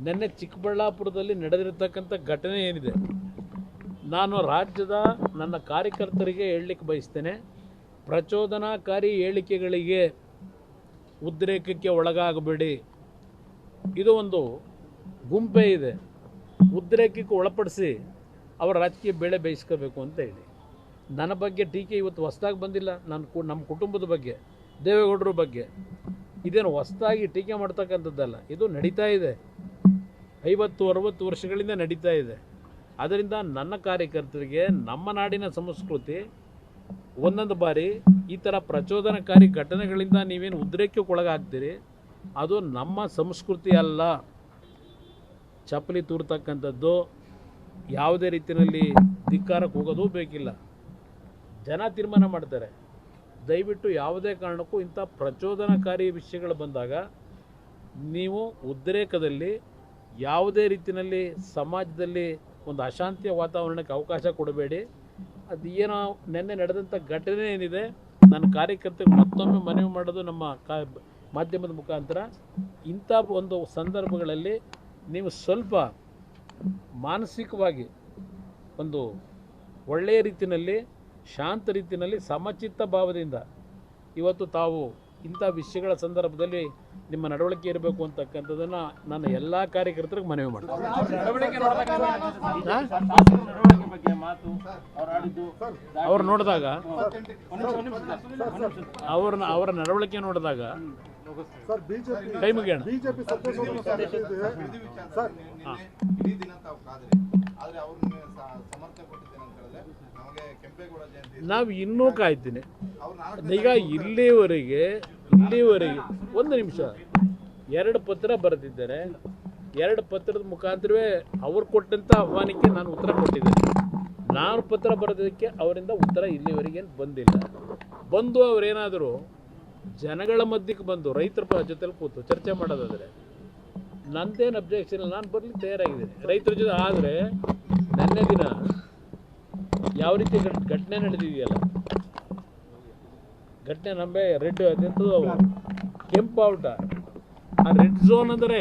ನಿನ್ನೆ ಚಿಕ್ಕಬಳ್ಳಾಪುರದಲ್ಲಿ ನಡೆದಿರತಕ್ಕಂಥ ಘಟನೆ ಏನಿದೆ, ನಾನು ರಾಜ್ಯದ ನನ್ನ ಕಾರ್ಯಕರ್ತರಿಗೆ ಹೇಳಲಿಕ್ಕೆ ಬಯಸ್ತೇನೆ, ಪ್ರಚೋದನಾಕಾರಿ ಹೇಳಿಕೆಗಳಿಗೆ ಉದ್ರೇಕಕ್ಕೆ ಒಳಗಾಗಬೇಡಿ. ಇದು ಒಂದು ಗುಂಪೇ ಇದೆ, ಉದ್ರೇಕಕ್ಕೆ ಒಳಪಡಿಸಿ ಅವರ ರಾಜಕೀಯ ಬೇಳೆ ಬೇಯಿಸ್ಕೋಬೇಕು ಅಂತ ಹೇಳಿ. ನನ್ನ ಬಗ್ಗೆ ಟೀಕೆ ಇವತ್ತು ಹೊಸದಾಗಿ ಬಂದಿಲ್ಲ. ನಮ್ಮ ಕುಟುಂಬದ ಬಗ್ಗೆ, ದೇವೇಗೌಡರ ಬಗ್ಗೆ ಇದೇನು ಹೊಸದಾಗಿ ಟೀಕೆ ಮಾಡ್ತಕ್ಕಂಥದ್ದಲ್ಲ. ಇದು ನಡೀತಾ ಇದೆ, 50-60 ವರ್ಷಗಳಿಂದ ನಡೀತಾ ಇದೆ. ಅದರಿಂದ ನನ್ನ ಕಾರ್ಯಕರ್ತರಿಗೆ ನಮ್ಮ ನಾಡಿನ ಸಂಸ್ಕೃತಿ ಒಂದೊಂದು ಬಾರಿ ಈ ಥರ ಪ್ರಚೋದನಕಾರಿ ಘಟನೆಗಳಿಂದ ನೀವೇನು ಉದ್ರೇಕಕ್ಕೆ ಒಳಗಾಗ್ತೀರಿ, ಅದು ನಮ್ಮ ಸಂಸ್ಕೃತಿ ಅಲ್ಲ. ಚಪ್ಪಲಿ ತೂರ್ತಕ್ಕಂಥದ್ದು, ಯಾವುದೇ ರೀತಿಯಲ್ಲಿ ಧಿಕ್ಕಾರಕ್ಕೆ ಹೋಗೋದು ಬೇಕಿಲ್ಲ. ಜನ ತೀರ್ಮಾನ ಮಾಡ್ತಾರೆ. ದಯವಿಟ್ಟು ಯಾವುದೇ ಕಾರಣಕ್ಕೂ ಇಂಥ ಪ್ರಚೋದನಕಾರಿ ವಿಷಯಗಳು ಬಂದಾಗ ನೀವು ಉದ್ರೇಕದಲ್ಲಿ ಯಾವುದೇ ರೀತಿಯಲ್ಲಿ ಸಮಾಜದಲ್ಲಿ ಒಂದು ಅಶಾಂತಿಯ ವಾತಾವರಣಕ್ಕೆ ಅವಕಾಶ ಕೊಡಬೇಡಿ. ಅದು ಏನೋ ನಿನ್ನೆ ನಡೆದಂಥ ಘಟನೆ ಏನಿದೆ, ನನ್ನ ಕಾರ್ಯಕರ್ತರಿಗೆ ಮತ್ತೊಮ್ಮೆ ಮನವಿ ಮಾಡೋದು ನಮ್ಮ ಮಾಧ್ಯಮದ ಮುಖಾಂತರ, ಇಂಥ ಒಂದು ಸಂದರ್ಭಗಳಲ್ಲಿ ನೀವು ಸ್ವಲ್ಪ ಮಾನಸಿಕವಾಗಿ ಒಂದು ಒಳ್ಳೆಯ ರೀತಿಯಲ್ಲಿ, ಶಾಂತ ರೀತಿಯಲ್ಲಿ, ಸಮಚಿತ್ತ ಭಾವದಿಂದ ಇವತ್ತು ತಾವು ಇಂಥ ವಿಷಯಗಳ ಸಂದರ್ಭದಲ್ಲಿ ನಿಮ್ಮ ನಡವಳಿಕೆ ಇರಬೇಕು ಅಂತಕ್ಕಂಥದ್ದನ್ನು ನಾನು ಎಲ್ಲ ಕಾರ್ಯಕರ್ತರಿಗೆ ಮನವಿ ಮಾಡ್ತೀನಿ. ಅವ್ರು ನೋಡಿದಾಗ ಅವರ ನಡವಳಿಕೆ ನೋಡಿದಾಗ ಕೈ ಮುಗಿಯೋಣ. ನಾವು ಇನ್ನೂ ಕಾಯ್ತೀನಿ. ಈಗ ಇಲ್ಲಿವರೆಗೆ ಒಂದು ನಿಮಿಷ 2 ಪತ್ರ ಬರೆದಿದ್ದಾರೆ. 2 ಪತ್ರದ ಮುಖಾಂತರವೇ ಅವ್ರು ಕೊಟ್ಟಂಥ ಆಹ್ವಾನಕ್ಕೆ ನಾನು ಉತ್ತರ ಕೊಟ್ಟಿದ್ದೇನೆ. ನಾನು ಪತ್ರ ಬರೆದಕ್ಕೆ ಅವರಿಂದ ಉತ್ತರ ಇಲ್ಲಿವರೆಗೆ ಬಂದಿಲ್ಲ. ಬಂದು ಅವರೇನಾದರೂ ಜನಗಳ ಮಧ್ಯಕ್ಕೆ ಬಂದು ರೈತರ ಜೊತೆಲಿ ಕೂತು ಚರ್ಚೆ ಮಾಡೋದಾದರೆ ನಂದೇನು ಅಬ್ಜೆಕ್ಷನ್ ಇಲ್ಲ, ನಾನು ಬರಲಿಕ್ಕೆ ತಯಾರಾಗಿದ್ದೀನಿ ರೈತರ ಜೊತೆ. ಆದರೆ ನೆನ್ನೆ ದಿನ ಯಾವ ರೀತಿ ಘಟನೆ ನಡೆದಿದೆಯಲ್ಲ, ಘಟನೆ ನಮಗೆ ರೆಡ್ ಕೆಂಪು ಔಟ, ಆ ರೆಡ್ ಝೋನ್ ಅಂದರೆ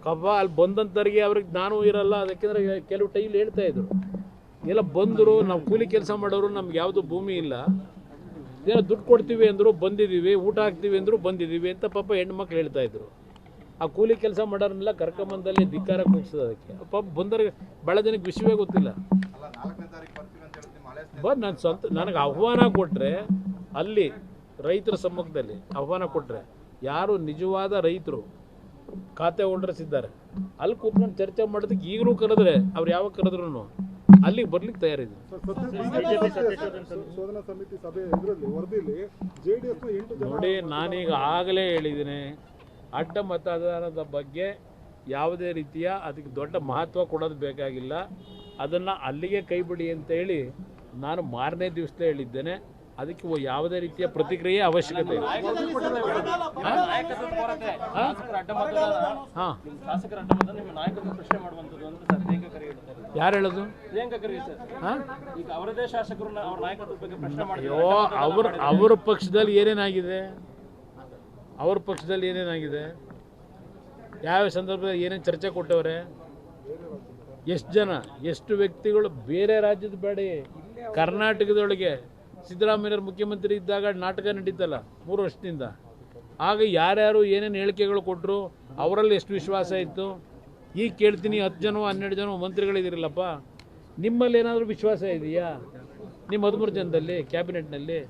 ಕಬ್ಬ ಅಲ್ಲಿ ಬಂದಂಥವ್ರಿಗೆ ಅವ್ರಿಗೆ ನಾನು ಇರಲ್ಲ. ಅದಕ್ಕೆಂದ್ರೆ ಕೆಲವು ಟೈಲ್ ಹೇಳ್ತಾ ಇದ್ರು, ಎಲ್ಲ ಬಂದರು, ನಾವು ಕೂಲಿ ಕೆಲಸ ಮಾಡೋರು, ನಮ್ಗೆ ಯಾವುದು ಭೂಮಿ ಇಲ್ಲ, ಏನೋ ದುಡ್ಡು ಕೊಡ್ತೀವಿ ಅಂದರು ಬಂದಿದ್ದೀವಿ, ಊಟ ಹಾಕ್ತೀವಿ ಅಂದರು ಬಂದಿದ್ದೀವಿ ಅಂತ ಪಾಪ ಹೆಣ್ಮಕ್ಳು ಹೇಳ್ತಾ ಇದ್ರು. ಆ ಕೂಲಿ ಕೆಲಸ ಮಾಡೋರನ್ನೆಲ್ಲ ಕರ್ಕೊಂಬಂದಲ್ಲಿ ಧಿಕ್ಕಾರ ಕೂಗ್ಸೋದು. ಅದಕ್ಕೆ ಪಾಪ ಬಂದವ್ರಿಗೆ ಭಾಳ ಜನಕ್ಕೆ ವಿಷಯವೇ ಗೊತ್ತಿಲ್ಲ. ನಾನು ನನಗೆ ಆಹ್ವಾನ ಕೊಟ್ಟರೆ, ಅಲ್ಲಿ ರೈತರ ಸಮ್ಮುಖದಲ್ಲಿ ಆಹ್ವಾನ ಕೊಟ್ಟರೆ, ಯಾರು ನಿಜವಾದ ರೈತರು ಖಾತೆ ಹೋಲ್ಡರ್ಸ್ ಇದ್ದಾರೆ ಅಲ್ಲಿ ಕೂತ್ಕೊಂಡು ಚರ್ಚೆ ಮಾಡೋದಕ್ಕೆ ಈಗಲೂ ಕರೆದ್ರೆ ಅವ್ರು ಯಾವಾಗ ಕರೆದ್ರು ಅಲ್ಲಿಗೆ ಬರ್ಲಿಕ್ಕೆ ತಯಾರಿದೆ. ನೋಡಿ, ನಾನೀಗ ಆಗಲೇ ಹೇಳಿದ್ದೀನಿ, ಅಡ್ಡ ಮತದಾನದ ಬಗ್ಗೆ ಯಾವುದೇ ರೀತಿಯ ಅದಕ್ಕೆ ದೊಡ್ಡ ಮಹತ್ವ ಕೊಡೋದು ಬೇಕಾಗಿಲ್ಲ. ಅದನ್ನು ಅಲ್ಲಿಗೆ ಕೈ ಬಿಡಿ ಅಂತೇಳಿ ನಾನು ಮಾರನೇ ದಿವಸಲೇ ಹೇಳಿದ್ದೇನೆ. ಅದಕ್ಕೆ ಯಾವುದೇ ರೀತಿಯ ಪ್ರತಿಕ್ರಿಯೆ ಅವಶ್ಯಕತೆ ಇಲ್ಲ. ಯಾರು ಹೇಳೋದು? ಅವ್ರ ಪಕ್ಷದಲ್ಲಿ ಏನೇನಾಗಿದೆ, ಯಾವ ಸಂದರ್ಭದಲ್ಲಿ ಏನೇನು ಚರ್ಚೆ ಕೊಟ್ಟವ್ರೆ, ಎಷ್ಟು ಜನ, ಎಷ್ಟು ವ್ಯಕ್ತಿಗಳು, ಬೇರೆ ರಾಜ್ಯದ ಬೇಡ, ಕರ್ನಾಟಕದೊಳಗೆ ಸಿದ್ದರಾಮಯ್ಯವ್ರ ಮುಖ್ಯಮಂತ್ರಿ ಇದ್ದಾಗ ನಾಟಕ ನಡೀತಲ್ಲ 3 ವರ್ಷದಿಂದ, ಆಗ ಯಾರ್ಯಾರು ಏನೇನು ಹೇಳಿಕೆಗಳು ಕೊಟ್ಟರು, ಅವರಲ್ಲಿ ಎಷ್ಟು ವಿಶ್ವಾಸ ಇತ್ತು. ಈಗ ಕೇಳ್ತೀನಿ, 10 ಜನ 12 ಜನ ಮಂತ್ರಿಗಳಿದಿರಲ್ಲಪ್ಪ, ನಿಮ್ಮಲ್ಲಿ ಏನಾದರೂ ವಿಶ್ವಾಸ ಇದೆಯಾ? ನಿಮ್ಮ 13 ಜನದಲ್ಲಿ ಕ್ಯಾಬಿನೆಟ್ನಲ್ಲಿ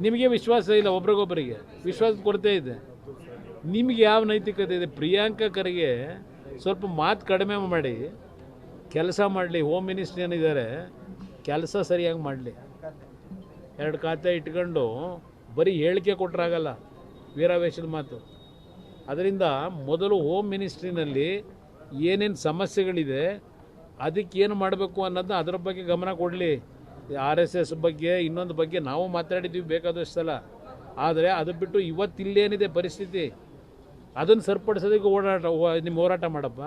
ನಿಮಗೆ ವಿಶ್ವಾಸ ಇಲ್ಲ, ಒಬ್ರಿಗೊಬ್ಬರಿಗೆ ವಿಶ್ವಾಸದ ಕೊರತೆ ಇದೆ. ನಿಮಗೆ ಯಾವ ನೈತಿಕತೆ ಇದೆ? ಪ್ರಿಯಾಂಕಾ ಖರ್ಗೆ ಸ್ವಲ್ಪ ಮಾತು ಕಡಿಮೆ ಮಾಡಿ ಕೆಲಸ ಮಾಡಲಿ. ಹೋಮ್ ಮಿನಿಸ್ಟ್ರಿ ಏನಿದ್ದಾರೆ, ಕೆಲಸ ಸರಿಯಾಗಿ ಮಾಡಲಿ. 2 ಖಾತೆ ಇಟ್ಕೊಂಡು ಬರೀ ಹೇಳಿಕೆ ಕೊಟ್ಟರಾಗಲ್ಲ, ವೀರಾವೇಶದ ಮಾತು. ಅದರಿಂದ ಮೊದಲು ಹೋಮ್ ಮಿನಿಸ್ಟ್ರಿನಲ್ಲಿ ಏನೇನು ಸಮಸ್ಯೆಗಳಿದೆ, ಅದಕ್ಕೇನು ಮಾಡಬೇಕು ಅನ್ನೋದನ್ನ ಅದರ ಬಗ್ಗೆ ಗಮನ ಕೊಡಲಿ. RSS ಬಗ್ಗೆ, ಇನ್ನೊಂದು ಬಗ್ಗೆ ನಾವು ಮಾತಾಡಿದ್ದೀವಿ ಬೇಕಾದಷ್ಟು ಸಲ. ಆದರೆ ಅದು ಬಿಟ್ಟು ಇವತ್ತಿಲ್ಲೇನಿದೆ ಪರಿಸ್ಥಿತಿ, ಅದನ್ನು ಸರಿಪಡಿಸೋದಕ್ಕೆ ನಿಮ್ಮ ಹೋರಾಟ ಮಾಡಪ್ಪ.